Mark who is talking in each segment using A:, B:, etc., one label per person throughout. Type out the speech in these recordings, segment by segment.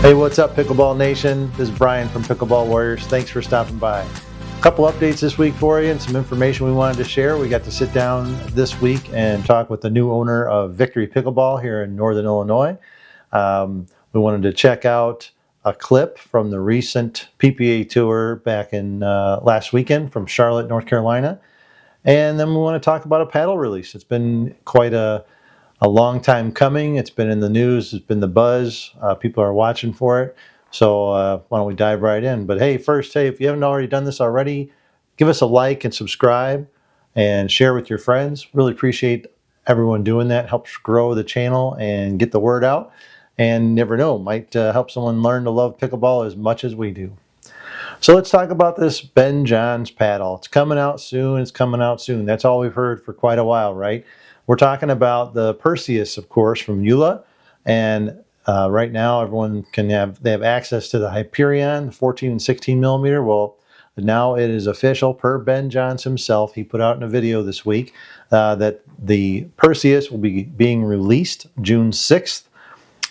A: Hey, what's up, Pickleball Nation? This is Brian from Pickleball Warriors. Thanks for stopping by. A couple updates this week for you and some information we wanted to share. We got to sit down this week and talk with the new owner of Victory Pickleball here in Northern Illinois. We wanted to check out a clip from the recent PPA tour back in last weekend from Charlotte, North Carolina. And then we want to talk about a paddle release. It's been quite a long time coming. It's been in the news. It's been the buzz. People are watching for it. So why don't we dive right in? But hey, first, if you haven't already done this already, give us a like and subscribe and share with your friends. Really appreciate everyone doing that. Helps grow the channel and get the word out. And never know, might help someone learn to love pickleball as much as we do. So let's talk about this Ben Johns paddle. It's coming out soon. It's coming out soon. That's all we've heard for quite a while, right? We're talking about the Perseus, of course, from Joola, and right now everyone they have access to the Hyperion, the 14 and 16 millimeter. Well, now it is official per Ben Johns himself. He put out in a video this week that the Perseus will be being released June 6th.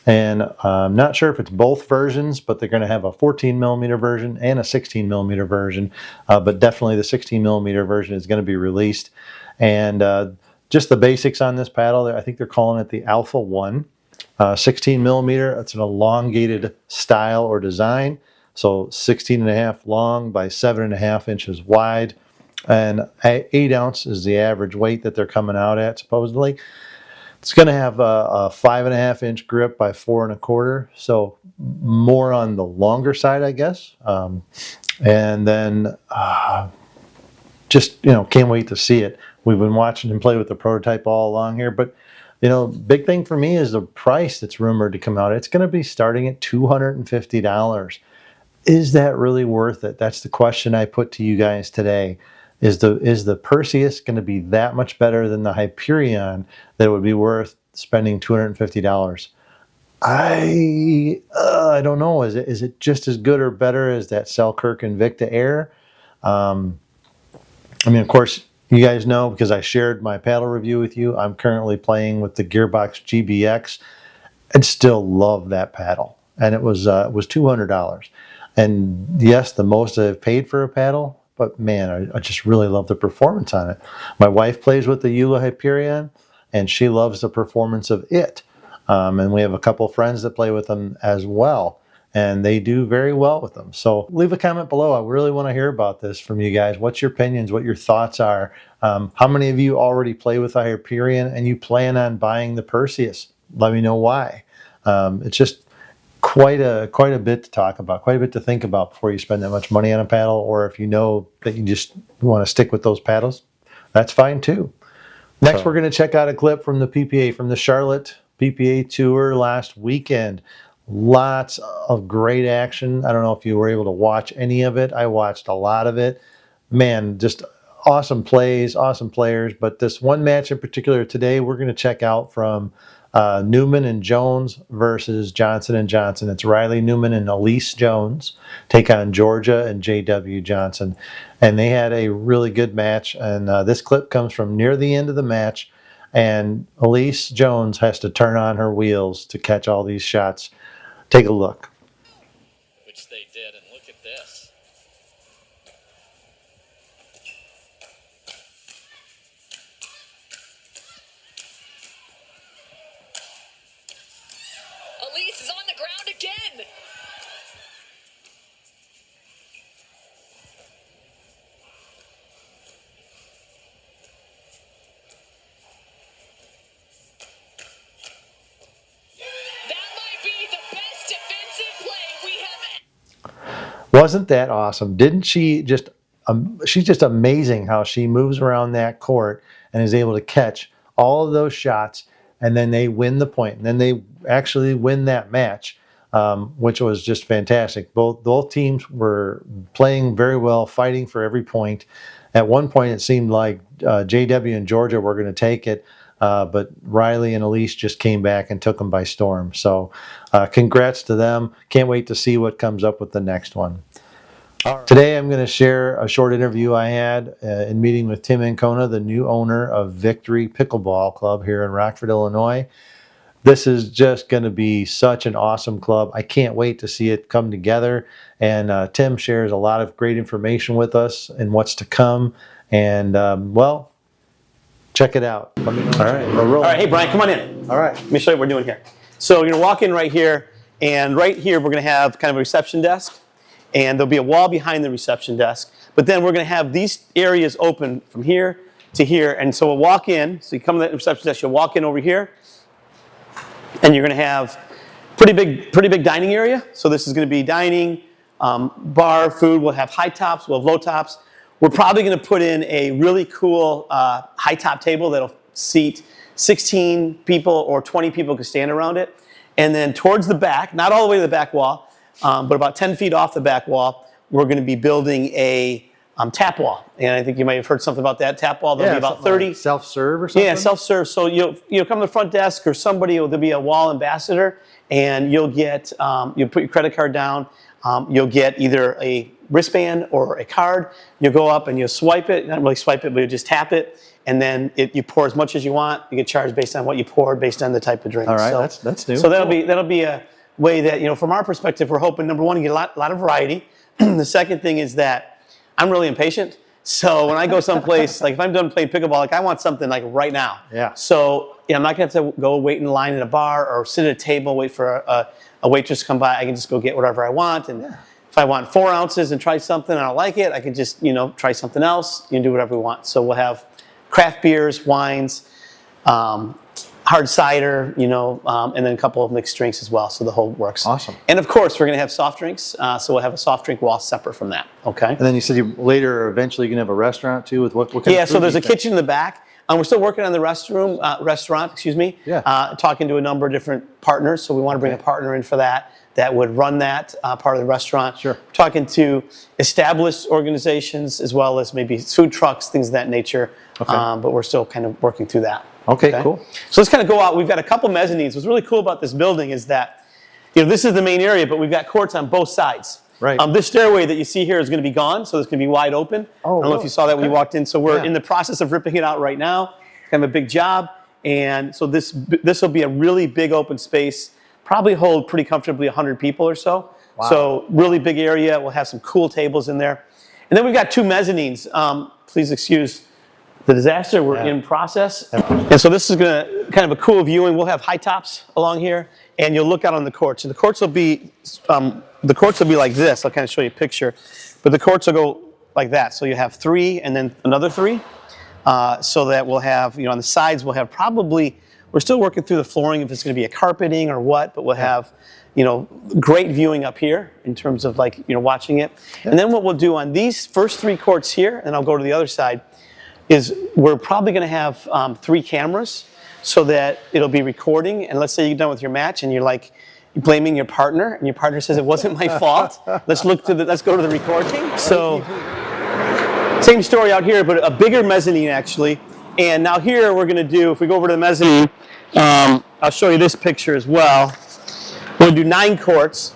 A: And I'm not sure if it's both versions, but they're going to have a 14 millimeter version and a 16 millimeter version. But definitely the 16 millimeter version is going to be released. And just the basics on this paddle, I think they're calling it the Alpha 1. 16 millimeter, it's an elongated style or design. So 16 and a half long by 7.5 inches wide. And 8 ounce is the average weight that they're coming out at, supposedly. It's going to have a 5.5 inch grip by 4.25, so more on the longer side, I guess. And then just, can't wait to see it. We've been watching him play with the prototype all along here, but big thing for me is the price that's rumored to come out. It's going to be starting at $250. Is that really worth it? That's the question I put to you guys today. Is the Perseus going to be that much better than the Hyperion that it would be worth spending $250? I don't know. Is it just as good or better as that Selkirk Invicta Air? Of course, you guys know because I shared my paddle review with you. I'm currently playing with the Gearbox GBX. I'd still love that paddle, and it was $200. And yes, the most I've paid for a paddle. But man, I just really love the performance on it. My wife plays with the Joola Hyperion, and she loves the performance of it. And we have a couple of friends that play with them as well, and they do very well with them. So leave a comment below. I really want to hear about this from you guys. What's your opinions? What your thoughts are? How many of you already play with the Hyperion, and you plan on buying the Perseus? Let me know why. It's just quite a bit to talk about, quite a bit to think about before you spend that much money on a paddle. Or if you know that you just want to stick with those paddles, that's fine too. Next, we're going to check out a clip from the PPA, from the Charlotte PPA tour last weekend. Lots of great action. I don't know if you were able to watch any of it. I watched a lot of it. Man, just awesome plays, awesome players. But this one match in particular today, we're going to check out from Neuman and Jones versus Johnson and Johnson. It's Riley Neuman and Elise Jones take on Georgia and JW Johnson. And they had a really good match. And this clip comes from near the end of the match. And Elise Jones has to turn on her wheels to catch all these shots. Take a look.
B: Which they did. And look at this. Elise is on the ground again. That might be the best defensive play we have.
A: Wasn't that awesome? Didn't she just, she's just amazing how she moves around that court and is able to catch all of those shots, and then they win the point, and then they actually win that match, which was just fantastic. Both teams were playing very well, fighting for every point. At one point, it seemed like JW and Georgia were going to take it, but Riley and Elise just came back and took them by storm. So congrats to them. Can't wait to see what comes up with the next one. Right. Today I'm going to share a short interview I had in meeting with Tim Ancona, the new owner of Victory Pickleball Club here in Rockford, Illinois. This is just going to be such an awesome club. I can't wait to see it come together. And Tim shares a lot of great information with us and what's to come. And well, check it out. Let me know.
C: All right. All right. Hey, Brian, come on in.
A: All right.
C: Let me show you what we're doing here. So you're going to walk in right here. And right here, we're going to have kind of a reception desk. And there'll be a wall behind the reception desk. But then we're going to have these areas open from here to here. And so we'll walk in. So you come to the reception desk, you'll walk in over here. And you're going to have pretty big dining area. So this is going to be dining, bar, food. We'll have high tops. We'll have low tops. We're probably going to put in a really cool high top table that'll seat 16 people or 20 people can stand around it. And then towards the back, not all the way to the back wall, but about 10 feet off the back wall, we're going to be building a tap wall. And I think you might have heard something about that tap wall. There'll be about 30.
A: Like self-serve or something?
C: Yeah, self-serve. So you'll come to the front desk or somebody, there'll be a wall ambassador, and you'll get, you'll put your credit card down. You'll get either a wristband or a card. You'll go up and you'll swipe it. Not really swipe it, but you just tap it. And then you pour as much as you want. You get charged based on what you poured, based on the type of drink.
A: All right, that's new.
C: So that'll be a way that, from our perspective, we're hoping, number one, you get a lot of variety. The second thing is that I'm really impatient. So when I go someplace, like if I'm done playing pickleball, like I want something like right now.
A: Yeah.
C: So I'm not going to have to go wait in line at a bar or sit at a table, wait for a waitress to come by. I can just go get whatever I want. And if I want 4 ounces and try something and I don't like it, I can just, try something else. You can do whatever we want. So we'll have craft beers, wines, hard cider, and then a couple of mixed drinks as well. So the whole works.
A: Awesome.
C: And of course, we're going to have soft drinks. So we'll have a soft drink wall separate from that. Okay.
A: And then you said later, eventually, you're going to have a restaurant too with what kind of food?
C: Yeah, so there's a kitchen in the back. We're still working on the restaurant, excuse me.
A: Yeah.
C: Talking to a number of different partners. So we want to bring a partner in for that would run that part of the restaurant.
A: Sure.
C: Talking to established organizations as well as maybe food trucks, things of that nature.
A: Okay.
C: But we're still kind of working through that.
A: Okay, cool.
C: So let's kind of go out. We've got a couple mezzanines. What's really cool about this building is that, this is the main area, but we've got courts on both sides.
A: Right.
C: This stairway that you see here is going to be gone, so it's going to be wide open.
A: Oh,
C: I don't know if you saw that when you walked in. So we're
A: Yeah.
C: in the process of ripping it out right now. Kind of a big job. And so this will be a really big open space, probably hold pretty comfortably 100 people or so.
A: Wow.
C: So really big area. We'll have some cool tables in there. And then we've got 2 mezzanines. Please excuse the disaster. We're in process. And so this is going to kind of a cool viewing. We'll have high tops along here, and you'll look out on the courts. And the courts will be like this. I'll kind of show you a picture. But the courts will go like that. So you have 3 and then another 3. So that we'll have, on the sides, we'll have we're still working through the flooring if it's going to be a carpeting or what, but we'll have, great viewing up here in terms of watching it. And then what we'll do on these first 3 courts here, and I'll go to the other side, is we're probably going to have 3 cameras so that it'll be recording. And let's say you're done with your match and you're blaming your partner, and your partner says it wasn't my fault. Let's go to the recording. So same story out here, but a bigger mezzanine actually. And now here we're going to do, if we go over to the mezzanine, I'll show you this picture as well. We'll do 9 courts.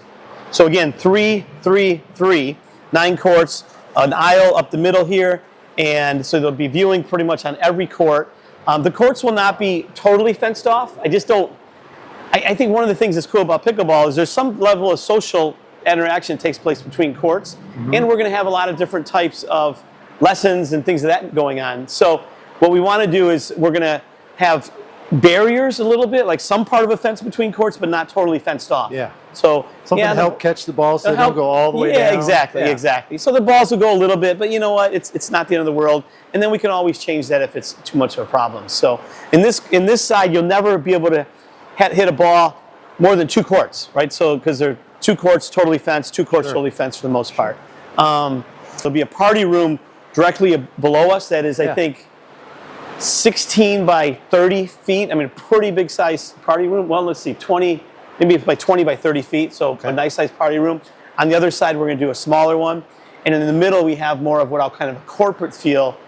C: So again, 3, 3, 3, 9 courts, an aisle up the middle here. And so there'll be viewing pretty much on every court. The courts will not be totally fenced off. I think one of the things that's cool about pickleball is there's some level of social interaction that takes place between courts. Mm-hmm. And we're going to have a lot of different types of lessons and things of that going on. So what we want to do is we're going to have barriers a little bit, like some part of a fence between courts, but not totally fenced off.
A: Yeah.
C: So
A: something to help catch the ball so they don't go all the way down.
C: Yeah, exactly. So the balls will go a little bit, but you know what? It's not the end of the world. And then we can always change that if it's too much of a problem. So in this side, you'll never be able to hit a ball more than 2 courts, right? So because there are 2 courts totally fenced, 2 courts totally fenced for the most part. There'll be a party room directly below us that is, I think, 16 by 30 feet. I mean, a pretty big size party room. Well, let's see, 20, maybe by 20 by 30 feet. So a nice size party room. On the other side, we're going to do a smaller one. And in the middle, we have more of what I'll kind of a corporate feel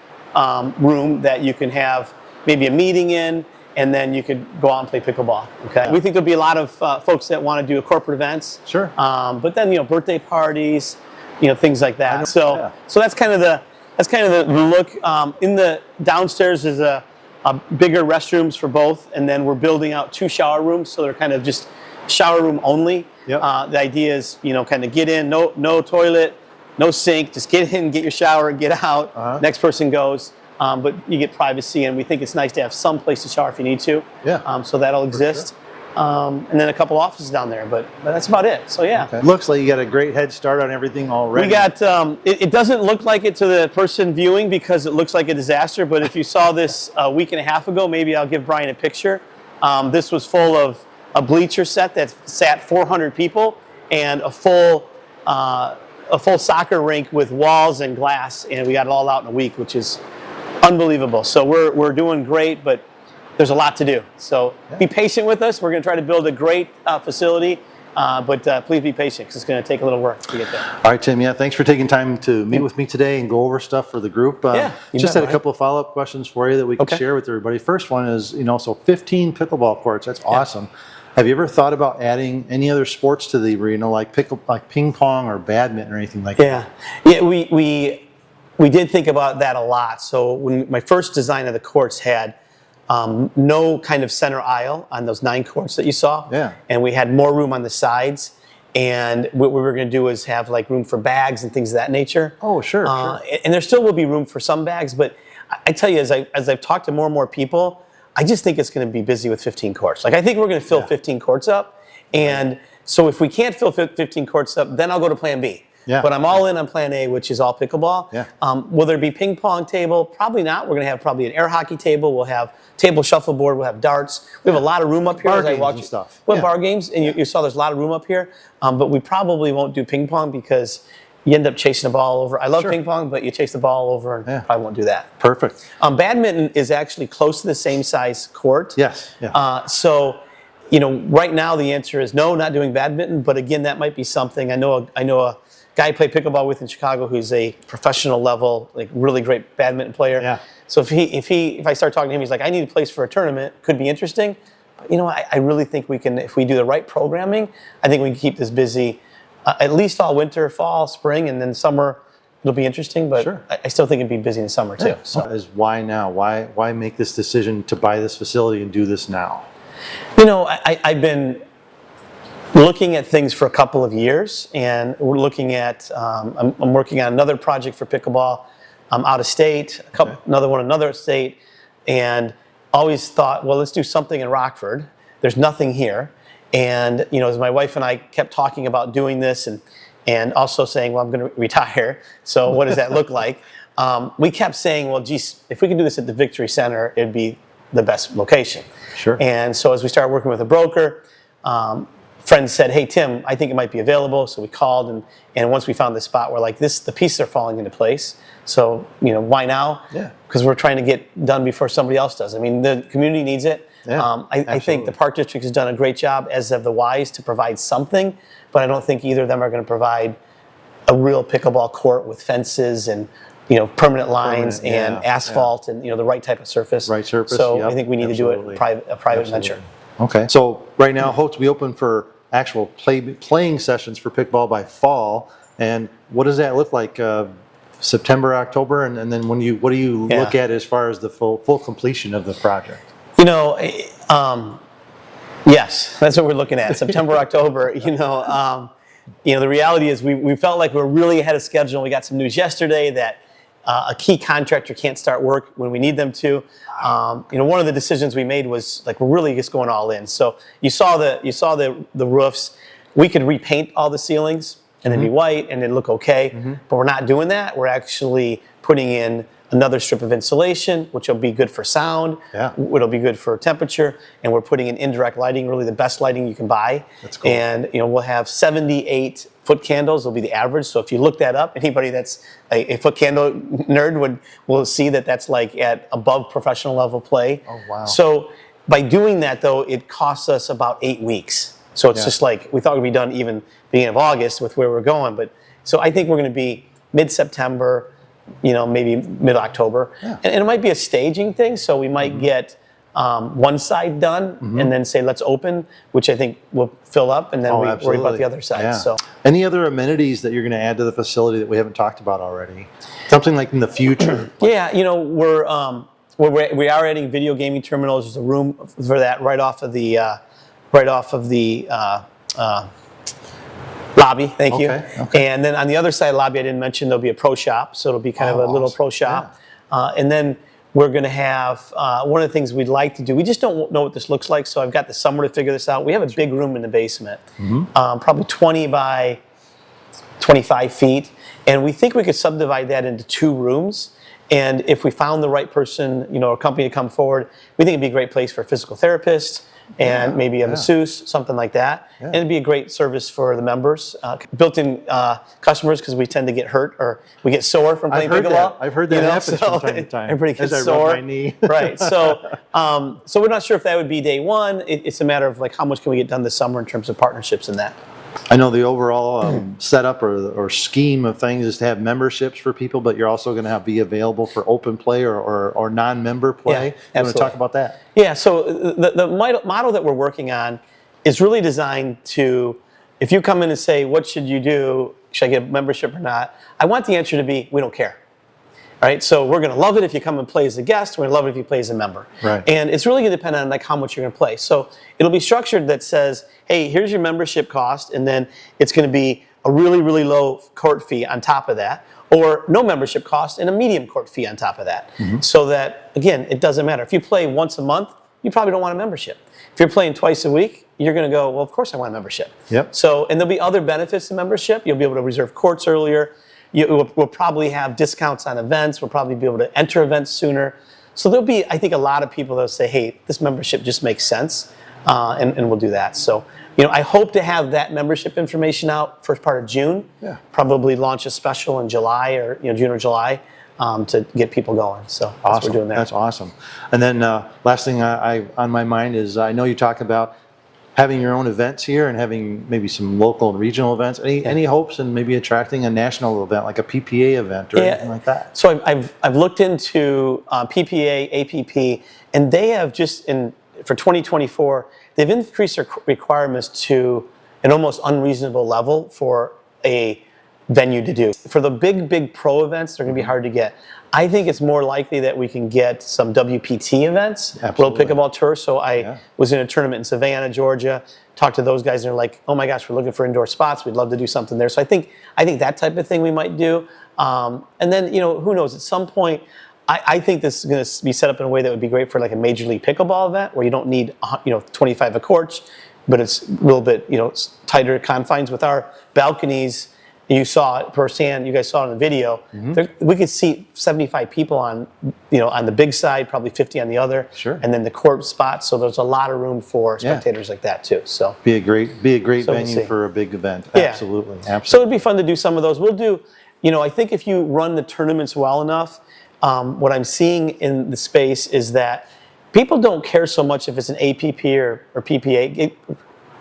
C: room that you can have maybe a meeting in, and then you could go out and play pickleball. Okay. We think there'll be a lot of folks that want to do corporate events.
A: Sure.
C: But then birthday parties, things like that. So that's kind of the look. In the downstairs is a bigger restrooms for both, and then we're building out 2 shower rooms, so they're kind of just shower room only.
A: Yep.
C: The idea is, kind of get in, no toilet, no sink, just get in, get your shower, get out. Next person goes, but you get privacy, and we think it's nice to have some place to shower if you need to.
A: Yeah.
C: So that'll exist.
A: Sure.
C: And then a couple offices down there, but that's about it. So yeah.
A: Okay. Looks like you got a great head start on everything already.
C: We got, it doesn't look like it to the person viewing because it looks like a disaster, but if you saw this a week and a half ago, maybe I'll give Brian a picture. This was full of a bleacher set that sat 400 people and a full soccer rink with walls and glass, and we got it all out in a week, which is unbelievable. So we're doing great, but there's a lot to do. So be patient with us. We're going to try to build a great facility, but please be patient because it's going to take a little work to get there.
A: All right, Tim. Yeah, thanks for taking time to meet with me today and go over stuff for the group. Just had a couple of follow-up questions for you that we could share with everybody. First one is, so 15 pickleball courts. That's awesome. Have you ever thought about adding any other sports to the arena, like ping pong or badminton or anything like that?
C: Yeah. We did think about that a lot. So when my first design of the courts had no kind of center aisle on those 9 courts that you saw.
A: Yeah.
C: And we had more room on the sides. And what we were going to do is have like room for bags and things of that nature.
A: Oh, sure.
C: And there still will be room for some bags. But I tell you, as I've talked to more and more people, I just think it's going to be busy with 15 courts. Like I think we're going to fill 15 courts up. And so if we can't fill 15 courts up, then I'll go to plan B.
A: Yeah.
C: But I'm all in on plan A, which is all pickleball.
A: Yeah.
C: Will there be ping pong table? Probably not. We're going to have probably an air hockey table. We'll have table shuffleboard. We'll have darts. We have a lot of room up here.
A: Bar games and stuff.
C: Well, bar games, and you saw there's a lot of room up here. But we probably won't do ping pong because you end up chasing the ball over. I love ping pong, but you chase the ball over and probably won't do that.
A: Perfect.
C: Badminton is actually close to the same size court.
A: Yes. Yeah.
C: So, right now the answer is no, not doing badminton. But again, that might be something. I know a guy I play pickleball with in Chicago who's a professional level, like really great badminton player.
A: Yeah.
C: So if I start talking to him, he's like, I need a place for a tournament. Could be interesting. But I really think we can, if we do the right programming, I think we can keep this busy at least all winter, fall, spring, and then summer. It'll be interesting, but I still think it'd be busy in the summer too. So
A: why now? Why make this decision to buy this facility and do this now?
C: I've been looking at things for a couple of years, and we're looking at. I'm working on another project for pickleball. I'm out of state. Another state, and always thought, well, let's do something in Rockford. There's nothing here, and as my wife and I kept talking about doing this, and also saying, well, I'm going to retire. So what does that look like? We kept saying, well, geez, if we could do this at the Victory Center, it'd be the best location.
A: Sure.
C: And so as we started working with a broker, friends said, hey, Tim, I think it might be available. So we called, and once we found this spot, we're like, the pieces are falling into place. So, why now?
A: Yeah.
C: Because we're trying to get done before somebody else does. I mean, the community needs it.
A: Yeah,
C: I think the Park District has done a great job, as have the Ys, to provide something, but I don't think either of them are going to provide a real pickleball court with fences and permanent lines and asphalt and the right type of surface.
A: Right surface.
C: So I think we need to do it a private venture.
A: Okay. So right now, hope to be open for actual playing sessions for pickleball by fall. And what does that look like? September, October, and then what do you look at as far as the full completion of the project?
C: Yes, that's what we're looking at. September, October. The reality is we felt like we're really ahead of schedule. We got some news yesterday that a key contractor can't start work when we need them to. One of the decisions we made was like we're really just going all in. So you saw the roofs. We could repaint all the ceilings and then be white and then look okay. But we're not doing that. We're actually putting in another strip of insulation, which will be good for sound.
A: Yeah.
C: It'll be good for temperature. And we're putting in indirect lighting, really the best lighting you can buy.
A: That's cool.
C: And we'll have 78 foot candles will be the average. So if you look that up, anybody that's a foot candle nerd will see that that's like at above professional level play.
A: Oh, wow.
C: So by doing that, though, it costs us about 8 weeks. So it's just like, we thought we'd be done even beginning of August with where we're going. But so I think we're going to be mid-September, maybe mid-October. Yeah. And it might be a staging thing. So we might get one side done and then say, let's open, which I think will fill up. And then we worry about the other side.
A: Yeah.
C: So
A: any other amenities that you're going to add to the facility that we haven't talked about already? Something like in the future?
C: Yeah, we are adding video gaming terminals. There's a room for that right off of the lobby. Thank you.
A: Okay.
C: And then on the other side of the lobby, I didn't mention there'll be a pro shop, so it'll be kind of a little pro shop. And then we're going to have one of the things we'd like to do. We just don't know what this looks like, so I've got the summer to figure this out. We have a big room in the basement, probably 20 by 25 feet, and we think we could subdivide that into 2 rooms. And if we found the right person, a company to come forward, we think it'd be a great place for a physical therapist and maybe a masseuse, something like that. And it'd be a great service for the members, built-in customers, because we tend to get hurt or we get sore from playing pickleball.
A: I've heard that happens from time to time.
C: Everybody gets
A: as
C: sore.
A: I rub my knee.
C: Right. So we're not sure if that would be day one. It's a matter of how much can we get done this summer in terms of partnerships and that.
A: I know the overall setup or scheme of things is to have memberships for people, but you're also going to be available for open play or non-member play. You want to talk about that?
C: Yeah, so the model that we're working on is really designed to, if you come in and say, what should you do? Should I get a membership or not? I want the answer to be, we don't care. Right, so we're going to love it if you come and play as a guest. We're going to love it if you play as a member.
A: Right.
C: And it's really going to depend on how much you're going to play. So it'll be structured that says, hey, here's your membership cost, and then it's going to be a really, really low court fee on top of that, or no membership cost and a medium court fee on top of that. So that, again, it doesn't matter. If you play once a month, you probably don't want a membership. If you're playing twice a week, you're going to go, well, of course I want a membership.
A: Yep.
C: So, and there'll be other benefits to membership. You'll be able to reserve courts earlier. We'll probably have discounts on events. We'll probably be able to enter events sooner. So there'll be, I think, a lot of people that'll say, hey, this membership just makes sense, and we'll do that. So, I hope to have that membership information out first part of June. Yeah. Probably launch a special in July or June or July to get people going. So that's what we're doing there.
A: That's awesome. And then last thing on my mind is I know you talk about having your own events here and having maybe some local and regional events. Any hopes in maybe attracting a national event like a PPA event or anything like that?
C: So I've looked into PPA, APP, and they have just for 2024 they've increased their requirements to an almost unreasonable level for a venue to do. For the big pro events, they're going to be hard to get. I think it's more likely that we can get some WPT events, World Pickleball Tour. So I was in a tournament in Savannah, Georgia, talked to those guys, and they're like, oh my gosh, we're looking for indoor spots. We'd love to do something there. So I think that type of thing we might do. And then, who knows, at some point, I think this is going to be set up in a way that would be great for like a Major League Pickleball event where you don't need, 25 courts, but it's a little bit, tighter confines with our balconies. You saw it firsthand. You guys saw it in the video. We could seat 75 people on the big side, probably 50 on the other, and then the court spots. So there's a lot of room for spectators like that too. So
A: be a great venue for a big event.
C: Yeah.
A: Absolutely.
C: So it'd be fun to do some of those. We'll do. I think if you run the tournaments well enough, what I'm seeing in the space is that people don't care so much if it's an APP or PPA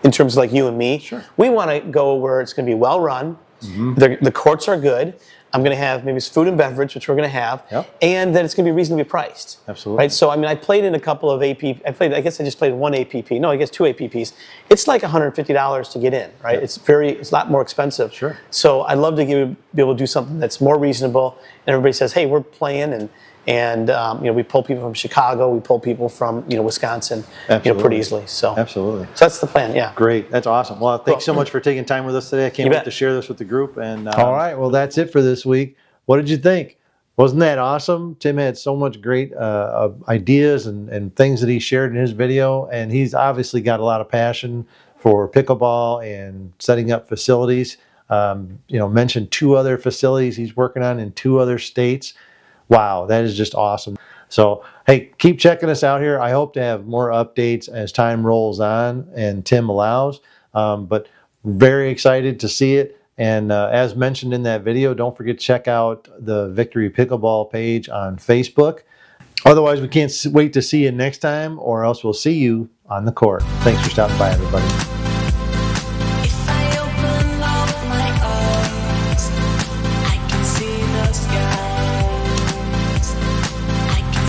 C: in terms of like you and me.
A: Sure.
C: We want to go where it's going to be well run. The courts are good. I'm going to have maybe food and beverage, which we're going to have, and then it's going to be reasonably priced.
A: Absolutely.
C: Right. So I played in a couple of AP. I guess I just played one APP. No, I guess 2 APPs. It's like $150 to get in. Right. It's a lot more expensive.
A: Sure.
C: So I'd love to be able to do something that's more reasonable, and everybody says, hey, we're playing, and we pull people from Chicago, we pull people from Wisconsin, pretty easily. So
A: absolutely.
C: So that's the plan. Yeah.
A: Great. That's awesome. Well, thanks so much for taking time with us today. I can't wait to share this with the group. And all right. Well, that's it for this week. What did you think? Wasn't that awesome? Tim had so much great ideas and things that he shared in his video, and he's obviously got a lot of passion for pickleball and setting up facilities. Mentioned 2 other facilities he's working on in 2 other states. Wow, that is just awesome. So, hey, keep checking us out here. I hope to have more updates as time rolls on and Tim allows. But very excited to see it. And as mentioned in that video, don't forget to check out the Victory Pickleball page on Facebook. Otherwise, we can't wait to see you next time, or else we'll see you on the court. Thanks for stopping by, everybody.